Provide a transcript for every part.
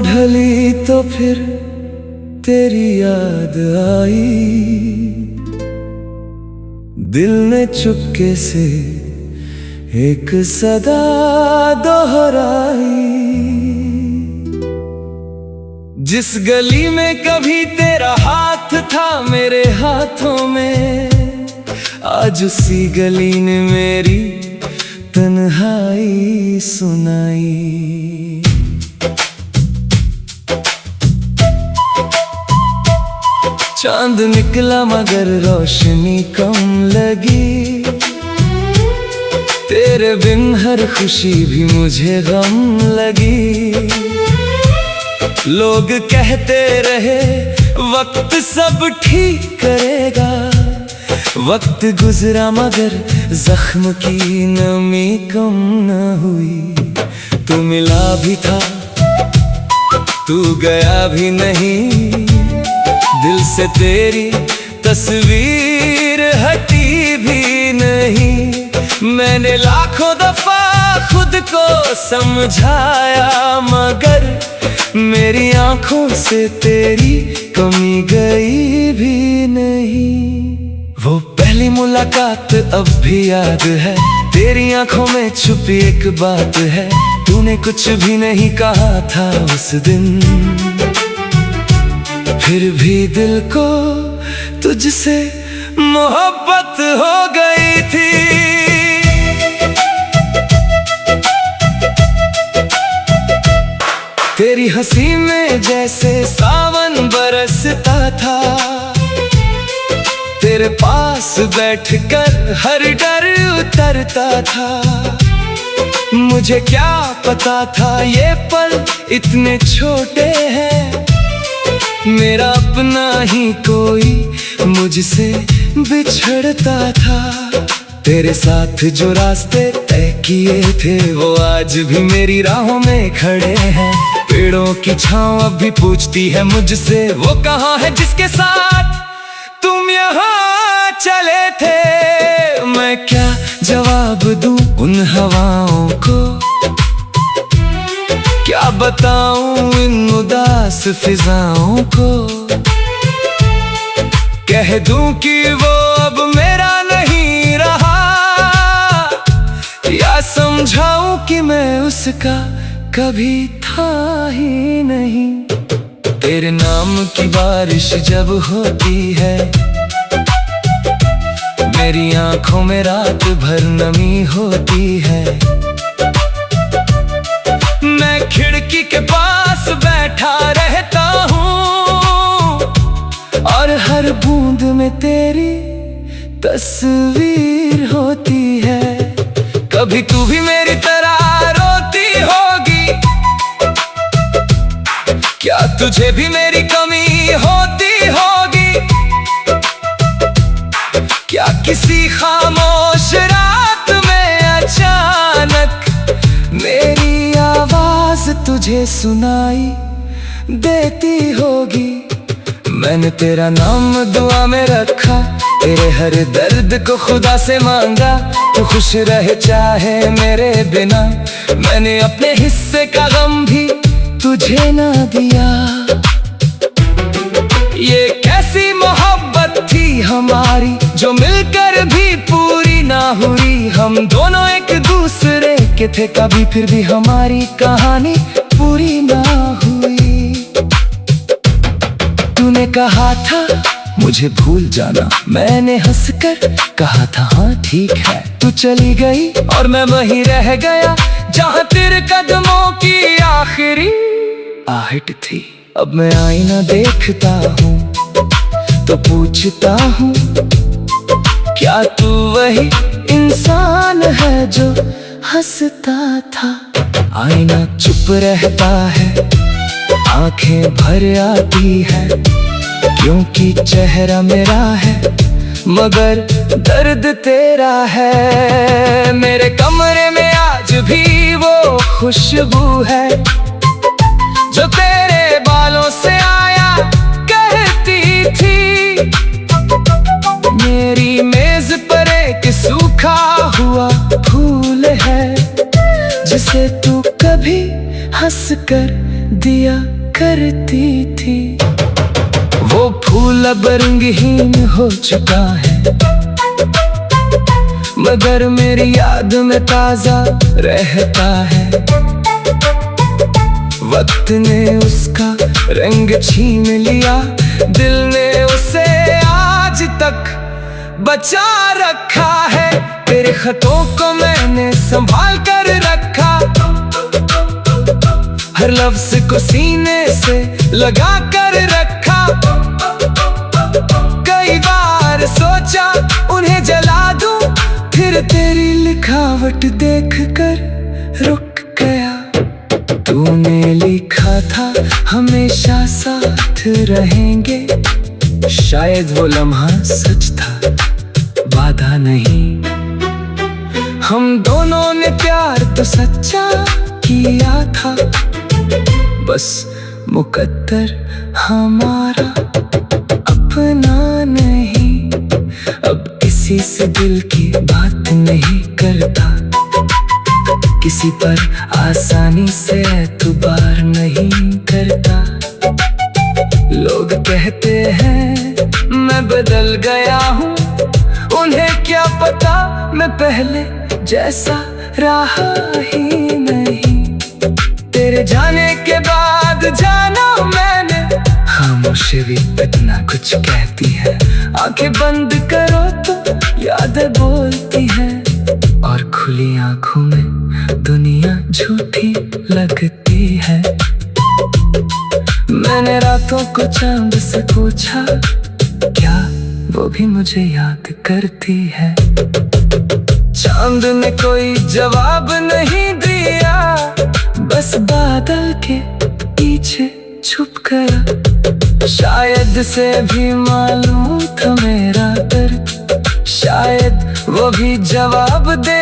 ढली तो फिर तेरी याद आई, दिल ने चुपके से एक सदा दोहराई। जिस गली में कभी तेरा हाथ था मेरे हाथों में, आज उसी गली ने मेरी तन्हाई सुनाई। चांद निकला मगर रोशनी कम लगी, तेरे बिन हर खुशी भी मुझे गम लगी। लोग कहते रहे वक्त सब ठीक करेगा, वक्त गुजरा मगर जख्म की नमी कम न हुई। तू मिला भी था तू गया भी नहीं, दिल से तेरी तस्वीर हटी भी नहीं। मैंने लाखों दफा खुद को समझाया मगर मेरी आंखों से तेरी कमी गई भी नहीं। वो पहली मुलाकात अब भी याद है, तेरी आंखों में छुपी एक बात है। तूने कुछ भी नहीं कहा था उस दिन, फिर भी दिल को तुझसे मोहब्बत हो गई थी। तेरी हंसी में जैसे सावन बरसता था, तेरे पास बैठकर हर डर उतरता था। मुझे क्या पता था ये पल इतने छोटे हैं, मेरा अपना ही कोई मुझसे बिछड़ता था। तेरे साथ जो रास्ते तय किए थे वो आज भी मेरी राहों में खड़े हैं। पेड़ों की छांव अब भी पूछती है मुझसे, वो कहाँ है जिसके साथ तुम यहाँ चले थे। मैं क्या जवाब दूं उन हवाओं को, क्या बताऊं इन उदास फिजाओं को। कह दूं कि वो अब मेरा नहीं रहा, या समझाऊं कि मैं उसका कभी था ही नहीं। तेरे नाम की बारिश जब होती है, मेरी आंखों में रात भर नमी होती है। मैं खिड़की के पास बैठा रहता हूँ और हर बूंद में तेरी तस्वीर होती है। कभी तू भी मेरी तरह रोती होगी, क्या तुझे भी मेरी कमी होती होगी। क्या किसी खामोश रात में अचानक मेरी आवाज तुझे सुनाई देती होगी। मैंने तेरा नाम दुआ में रखा, तेरे हर दर्द को खुदा से मांगा। तू खुश रहे चाहे मेरे बिना, मैंने अपने हिस्से का गम भी तुझे ना दिया। ये कैसी मोहब्बत थी हमारी जो मिलकर भी पूरी ना हुई। हम दोनों एक दूसरे के थे कभी, फिर भी हमारी कहानी पूरी ना हुई। तूने कहा था मुझे भूल जाना, मैंने हंसकर कहा था हाँ ठीक है। तू चली गई और मैं वहीं रह गया जहाँ तेरे कदमों की आखिरी आहट थी। अब मैं आईना देखता हूँ तो पूछता हूँ, क्या तू वही इंसान है जो हंसता था। आईना चुप रहता है, आंखें भर आती है, क्योंकि चेहरा मेरा है मगर दर्द तेरा है। मेरे कमरे में आज भी वो खुशबू है जो तेरे बालों से आया कहती थी। मेरी मेज पर एक सूखा हुआ फूल है जिसे तू कभी हंसकर दिया करती थी। वो फूल अब रंगहीन हो चुका है, मगर मेरी याद में ताजा रहता है। वक्त ने उसका रंग छीन लिया, दिल ने उसे आज तक बचा रखा है। तेरे खतों को मैंने संभाल कर रखा, हर लफ्ज को सीने से लगा कर रखा। कई बार सोचा उन्हें जला दूं, फिर तेरी लिखावट देखकर रुक गया। तूने लिखा था हमेशा साथ रहेंगे, शायद वो लम्हा सच था, वादा नहीं। हम दोनों ने प्यार तो सच्चा किया था, बस मुकद्दर हमारा अपना नहीं। अब किसी से दिल की बात नहीं करता, किसी पर आसानी से एतबार नहीं करता। लोग कहते हैं मैं बदल गया हूँ, उन्हें क्या पता मैं पहले जैसा रहा ही नहीं। तेरे जाने के बाद जाना मैंने, खामोशी भी इतना कुछ कहती है। आंखें बंद करो तो यादें बोलती है, और खुली आंखों में दुनिया झूठी लगती है। मैंने रातों को चांद से पूछा, क्या वो भी मुझे याद करती है? चांद ने कोई जवाब नहीं दिया, बस बादल के पीछे छुप गया। शायद से भी मालूम था मेरा दर्द, शायद वो भी जवाब दे।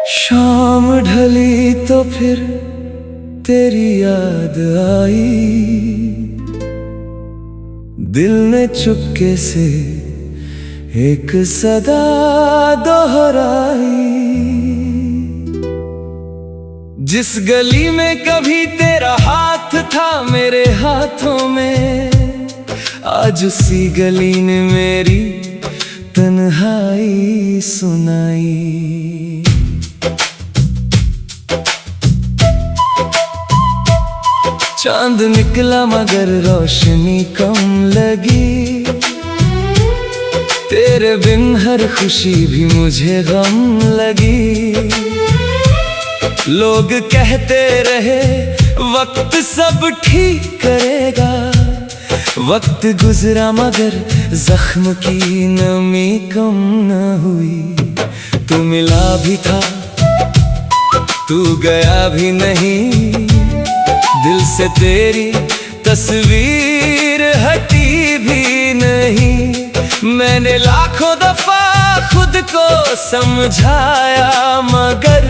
शाम ढली तो फिर तेरी याद आई, दिल ने चुपके से एक सदा दोहराई। जिस गली में कभी तेरा हाथ था मेरे हाथों में, आज उसी गली ने मेरी तन्हाई सुनाई। चांद निकला मगर रोशनी कम लगी, तेरे बिन हर खुशी भी मुझे गम लगी। लोग कहते रहे वक्त सब ठीक करेगा, वक्त गुजरा मगर जख्म की नमी कम न हुई। तू मिला भी था, तू गया भी नहीं, दिल से तेरी तस्वीर हटी भी नहीं। मैंने लाखों दफा खुद को समझाया, मगर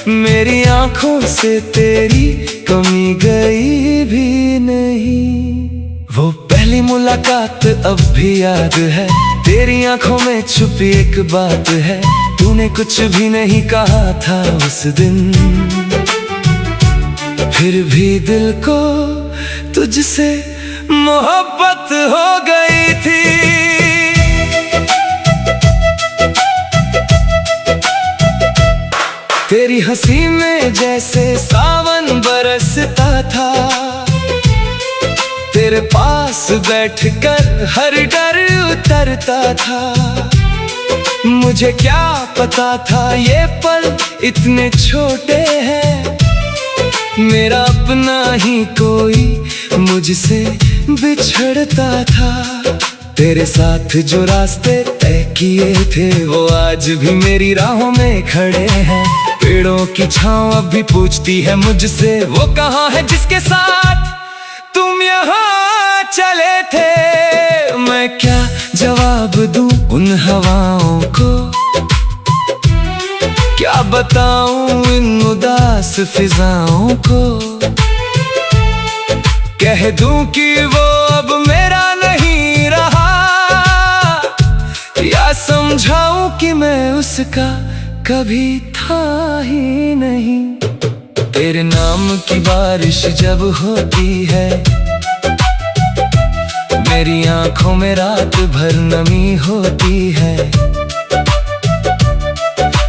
मेरी आंखों से तेरी कमी गई भी नहीं। वो पहली मुलाकात अब भी याद है, तेरी आंखों में छुपी एक बात है। तूने कुछ भी नहीं कहा था उस दिन, फिर भी दिल को तुझसे मोहब्बत हो गई थी। तेरी हंसी में जैसे सावन बरसता था, तेरे पास बैठकर हर डर उतरता था। मुझे क्या पता था ये पल इतने छोटे हैं, मेरा अपना ही कोई मुझसे बिछड़ता था। तेरे साथ जो रास्ते तय किए थे वो आज भी मेरी राहों में खड़े हैं। पेड़ों की छांव अब भी पूछती है मुझसे, वो कहाँ है जिसके साथ तुम यहाँ चले थे। मैं क्या जवाब दूं उन हवाओं को, क्या बताऊं इन उदास फिजाओं को। कह दूं कि वो अब मेरा नहीं रहा, या समझाऊं कि मैं उसका कभी था ही नहीं। तेरे नाम की बारिश जब होती है, मेरी आंखों में रात भर नमी होती है।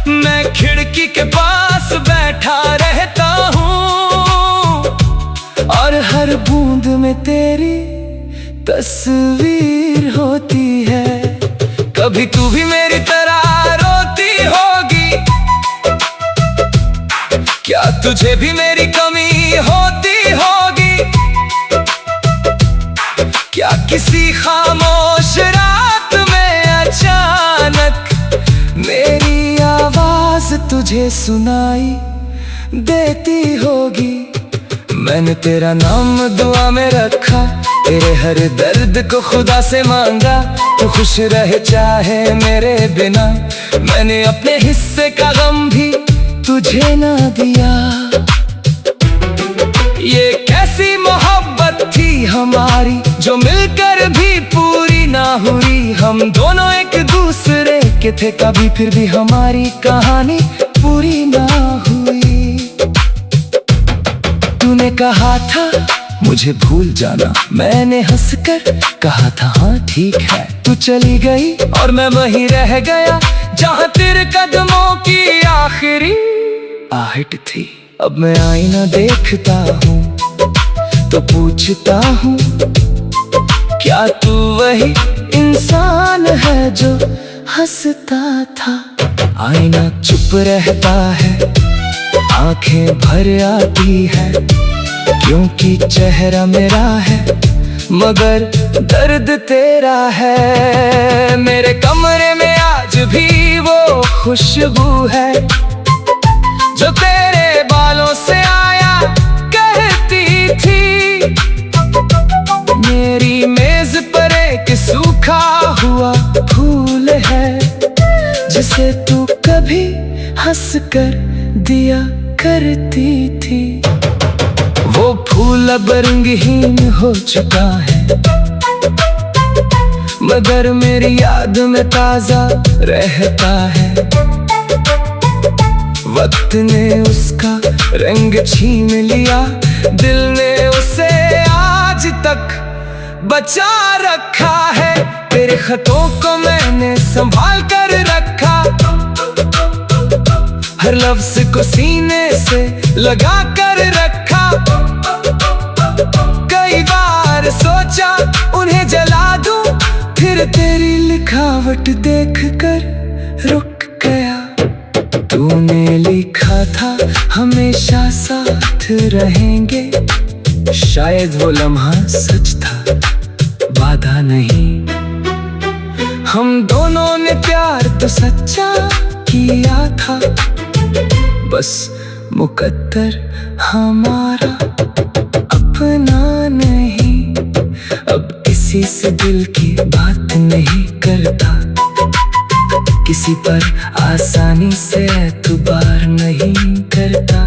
मैं खिड़की के पास बैठा रहता हूँ और हर बूंद में तेरी तस्वीर होती है। कभी तू भी मेरी तरह रोती होगी, क्या तुझे भी मेरी कमी होती होगी? क्या किसी खामोश रात में अचानक मेरी आवाज तुझे सुनाई देती होगी? मैंने तेरा नाम दुआ में रखा, तेरे हर दर्द को खुदा से मांगा। तू खुश रहे चाहे मेरे बिना, मैंने अपने हिस्से का गम भी तुझे ना दिया। ये कैसी मोहब्बत थी हमारी, जो मिलकर भी पूरी ना हुई। हम दोनों एक दूसरे के थे कभी, फिर भी हमारी कहानी पूरी ना हुई। तूने कहा था मुझे भूल जाना, मैंने हंसकर कहा था हाँ ठीक है। तू चली गई और मैं वहीं रह गया, जहाँ तेरे कदमों की आखिरी आहट थी। अब मैं आईना देखता हूँ तो पूछता हूँ, क्या तू वही इंसान है जो हंसता था? आईना चुप रहता है, आंखें भर आती है, क्योंकि चेहरा मेरा है मगर दर्द तेरा है। मेरे कमरे में आज भी वो खुशबू है जो तेरे बालों से आया कहती थी। मेरी मेज पर एक सूखा हुआ फूल है, जिसे तू कभी हंसकर दिया करती थी। वो फूल अब रंगहीन हो चुका है, मगर मेरी याद में ताजा रहता है। वक्त ने उसका रंग छीन लिया, दिल ने उसे आज तक बचा रखा है। तेरे खतों को मैंने संभाल कर रखा, हर लफ्ज को सीने से लगा कर रखा। कई बार सोचा उन्हें जला दूं, फिर तेरी लिखावट देखकर रुक गया। तूने लिखा था हमेशा साथ रहेंगे, शायद वो लम्हा सच था, वादा नहीं। हम दोनों ने प्यार तो सच्चा किया था, बस मुकद्दर हमारा अपना नहीं। अब किसी से दिल की बात नहीं करता, किसी पर आसानी से एतबार नहीं करता।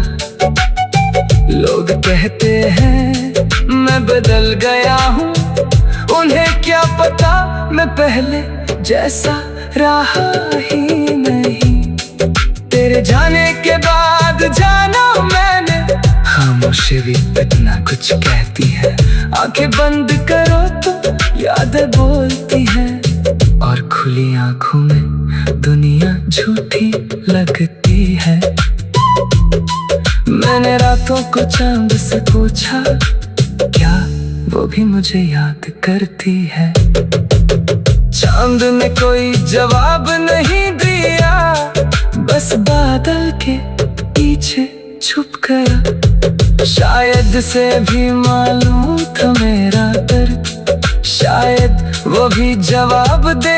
लोग कहते हैं मैं बदल गया हूँ, उन्हें क्या पता मैं पहले जैसा रहा ही नहीं। तेरे जाने के बाद जाना मैंने, खामोशी भी इतना कुछ कहती है। आंखें बंद करो तो यादें बोलती हैं, और खुली आंखों में दुनिया झूठी लगती है। मैंने रातों को चांद से पूछा, क्या वो भी मुझे याद करती है? चांद ने कोई जवाब नहीं दिया, बस बादल के पीछे छुप गया। शायद से भी मालूम था मेरा दर्द, शायद वो भी जवाब दे।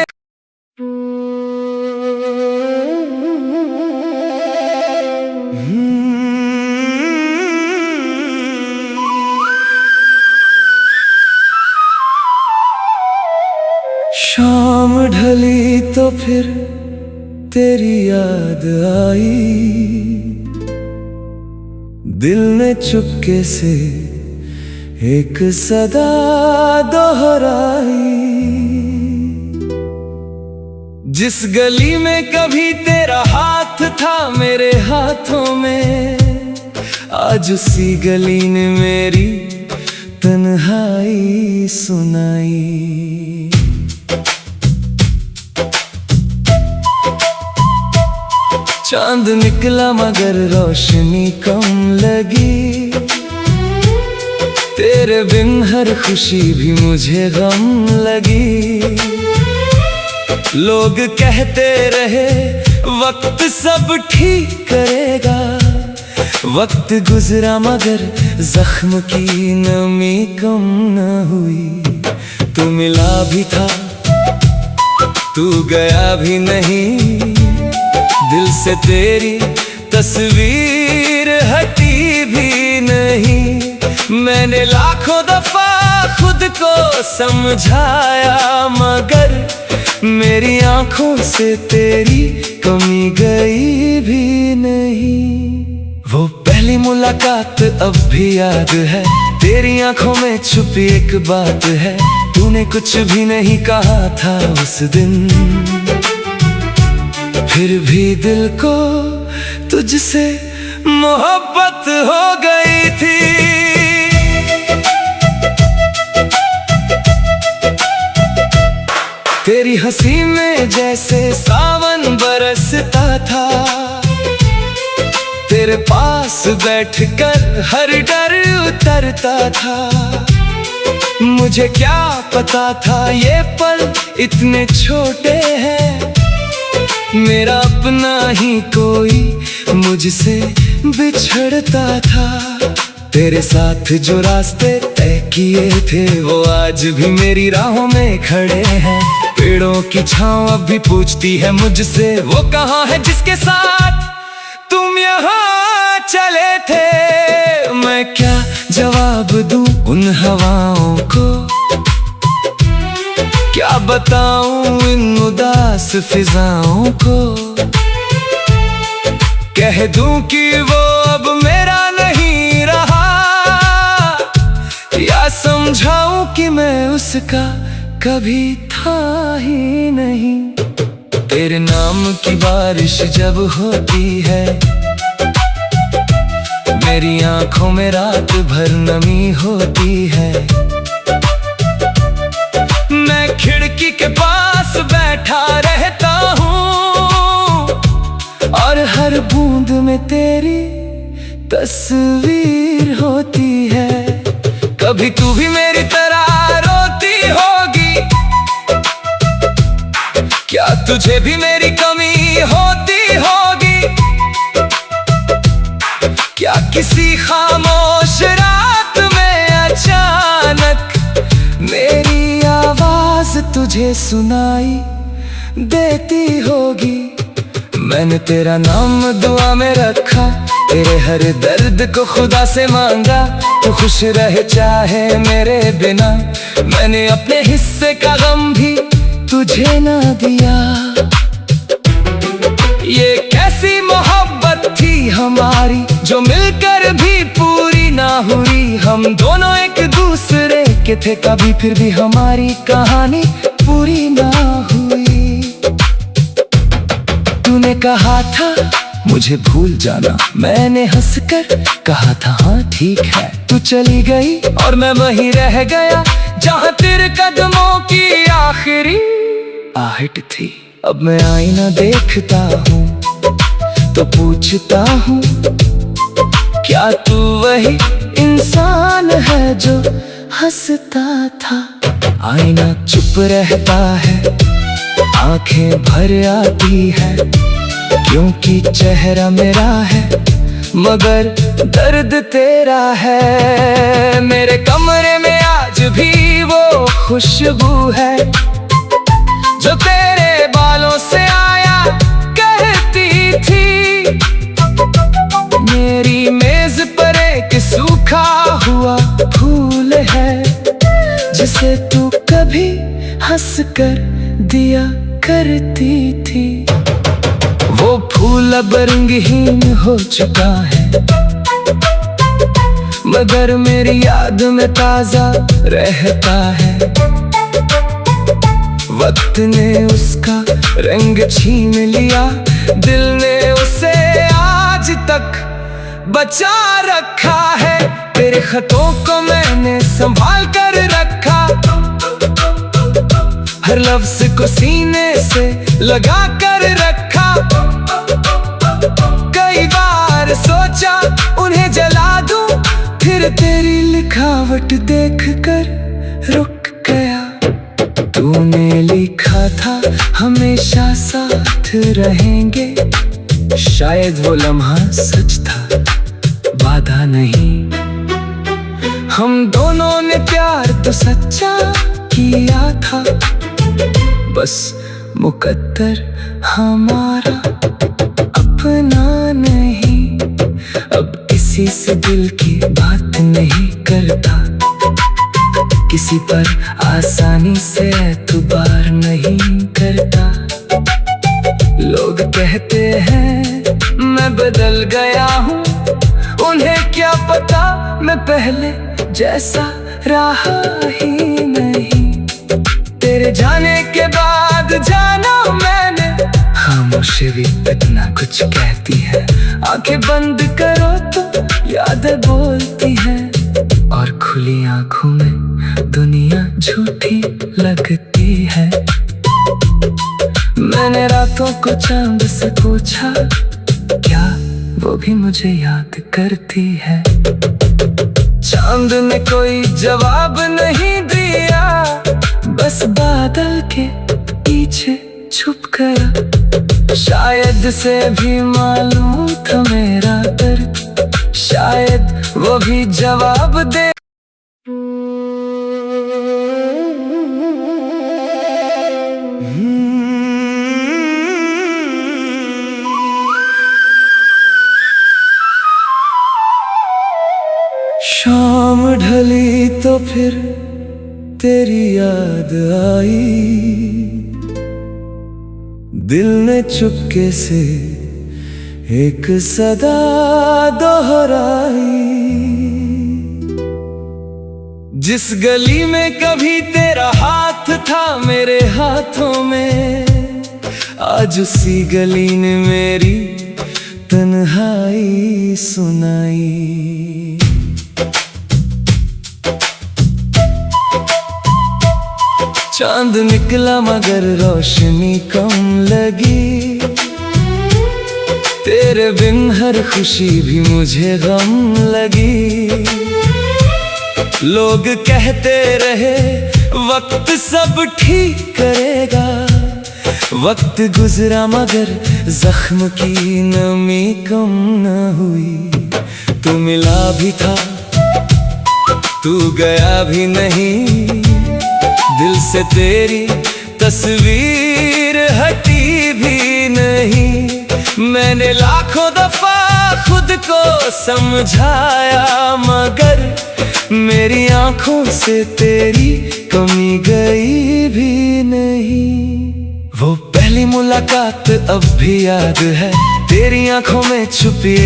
शाम ढली तो फिर तेरी याद आई, दिल ने चुपके से एक सदा दोहराई। जिस गली में कभी तेरा हाथ था मेरे हाथों में, आज उसी गली ने मेरी तन्हाई सुनाई। चांद निकला मगर रोशनी कम लगी, तेरे बिन हर खुशी भी मुझे गम लगी। लोग कहते रहे वक्त सब ठीक करेगा, वक्त गुजरा मगर जख्म की नमी कम न हुई। तू मिला भी था तू गया भी नहीं, दिल से तेरी तस्वीर हटी भी नहीं। मैंने लाखों दफा खुद को समझाया मगर मेरी आंखों से तेरी कमी गई भी नहीं। वो पहली मुलाकात अब भी याद है, तेरी आंखों में छुपी एक बात है। तूने कुछ भी नहीं कहा था उस दिन, फिर भी दिल को तुझसे मोहब्बत हो गई थी। तेरी हंसी में जैसे सावन बरसता था, तेरे पास बैठकर हर डर उतरता था। मुझे क्या पता था ये पल इतने छोटे हैं, मेरा अपना ही कोई मुझसे बिछड़ता था। तेरे साथ जो रास्ते तय किए थे वो आज भी मेरी राहों में खड़े हैं। पेड़ों की छांव अब भी पूछती है मुझसे, वो कहाँ है जिसके साथ तुम यहाँ चले थे। मैं क्या जवाब दूं उन हवाओं को, क्या बताऊं इन उदास फिजाओं को। कह दूं कि वो अब मेरा नहीं रहा, या समझाऊं कि मैं उसका कभी था ही नहीं। तेरे नाम की बारिश जब होती है, मेरी आंखों में रात भर नमी होती है। मैं खिड़की के पास बैठा रहता हूँ और हर बूंद में तेरी तस्वीर होती है। कभी तू भी मेरी तरह रोती होगी, क्या तुझे भी मेरी कमी होती होगी। क्या किसी खामोश रात में अचानक मेरी आवाज तुझे सुनाई देती होगी। मैंने तेरा नाम दुआ में रखा, तेरे हर दर्द को खुदा से मांगा। तू खुश रहे चाहे मेरे बिना, मैंने अपने हिस्से का गम भी तुझे ना दिया। ये कैसी मोहब्बत थी हमारी जो मिलकर भी पूरी ना हुई। हम दोनों एक दूसरे के थे कभी, फिर भी हमारी कहानी पूरी ना हुई। तूने कहा था मुझे भूल जाना, मैंने हंसकर कहा था हाँ ठीक है। तू चली गई और मैं वहीं रह गया जहाँ तेरे कदमों की आखिरी आहट थी। अब मैं आईना देखता हूँ तो पूछता हूँ, क्या तू वही इंसान है जो हंसता था। आईना चुप रहता है, आंखें भर आती है, क्योंकि चेहरा मेरा है मगर दर्द तेरा है। मेरे कमरे में आज भी वो खुशबू है जो तेरे बालों से आया कहती थी। मेरी मेज पर एक सूखा हुआ फूल है जिसे तू कभी हंसकर दिया करती थी। वो फूल अब रंगहीन हो चुका है, मगर मेरी याद में ताजा रहता है। वक्त ने उसका रंग छीन लिया, दिल ने उसे आज तक बचा रखा है। तेरे खतों को मैंने संभाल कर रखा, हर लफ्ज को सीने से लगा कर रखा। कई बार सोचा उन्हें जला दूं, फिर तेरी लिखावट देखकर रुक गया। तूने लिखा था हमेशा साथ रहेंगे, शायद वो लम्हा सच था, वादा नहीं। हम दोनों ने प्यार तो सच्चा किया था, बस मुकद्दर हमारा अपना नहीं। अब किसी से दिल की बात नहीं करता, किसी पर आसानी से एतबार नहीं करता। लोग कहते हैं मैं बदल गया हूँ, उन्हें क्या पता मैं पहले जैसा रहा ही नहीं। तेरे जाने के बाद जाना मैंने, खामोशी भी इतना कुछ कहती है। आंखें बंद करो तो यादें बोलती हैं, और खुली आंखों में दुनिया झूठी लगती है। मैंने रातों को चांद से पूछा, क्या वो भी मुझे याद करती है? चांद ने कोई जवाब नहीं दिया, बस बादल के पीछे छुप गया। शायद से भी मालूम था मेरा दर्द, शायद वो भी जवाब दे। शाम ढली तो फिर तेरी याद आई, दिल ने चुपके से एक सदा दोहराई। जिस गली में कभी तेरा हाथ था मेरे हाथों में, आज उसी गली ने मेरी तन्हाई सुनाई। चांद निकला मगर रोशनी कम लगी, तेरे बिन हर खुशी भी मुझे गम लगी। लोग कहते रहे वक्त सब ठीक करेगा, वक्त गुजरा मगर जख्म की नमी कम न हुई। तू मिला भी था, तू गया भी नहीं, दिल से तेरी तस्वीर हटी भी नहीं। मैंने लाखों दफा खुद को समझाया, मगर मेरी आंखों से तेरी कमी गई भी नहीं। वो पहली मुलाकात अब भी याद है, तेरी आंखों में छुपी